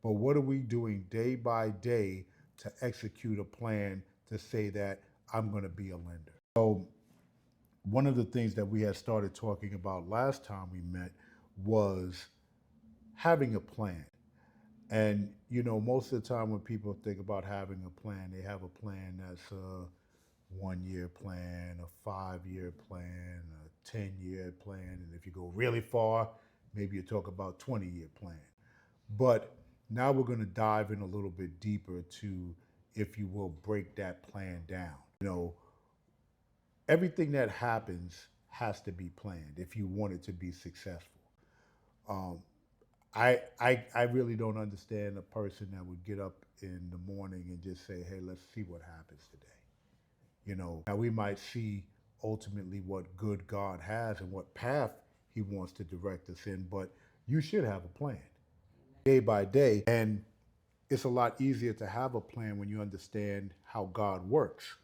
but what are we doing day by day to execute a plan to say that I'm going to be a lender? So, one of the things that we had started talking about last time we met was having a plan. And, most of the time when people think about having a plan, they have a plan that's a 1 year plan, a 5 year plan, a 10-year plan. And if you go really far, maybe you talk about 20-year plan. But now we're going to dive in a little bit deeper to, if you will, break that plan down. Everything that happens has to be planned if you want it to be successful. Um, I really don't understand a person that would get up in the morning and just say, hey, let's see what happens today. Now we might see ultimately what good God has and what path he wants to direct us in, but you should have a plan day by day. And it's a lot easier to have a plan when you understand how God works.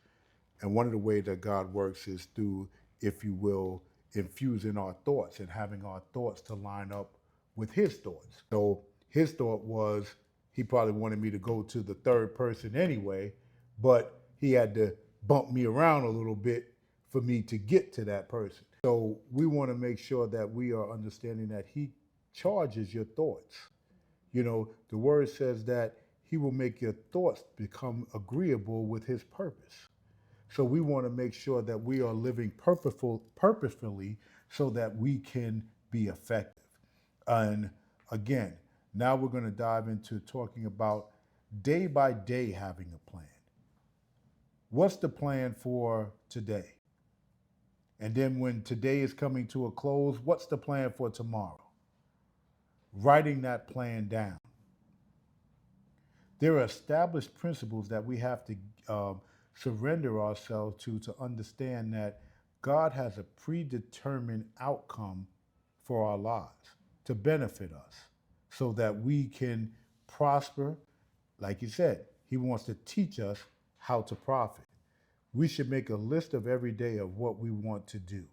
And one of the ways that God works is through, if you will, infusing our thoughts and having our thoughts to line up with his thoughts. So his thought was he probably wanted me to go to the third person anyway, but he had to bump me around a little bit for me to get to that person. So we want to make sure that we are understanding that he charges your thoughts. The word says that he will make your thoughts become agreeable with his purpose. So we want to make sure that we are living purposefully so that we can be effective. And again, now we're going to dive into talking about day by day having a plan. What's the plan for today? And then when today is coming to a close, what's the plan for tomorrow? Writing that plan down. There are established principles that we have to surrender ourselves to understand that God has a predetermined outcome for our lives to benefit us so that we can prosper. Like you said, He wants to teach us how to profit. We should make a list of every day of what we want to do,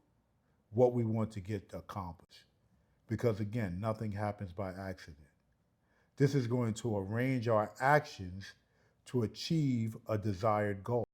what we want to get accomplished. Because again, nothing happens by accident. This is going to arrange our actions to achieve a desired goal.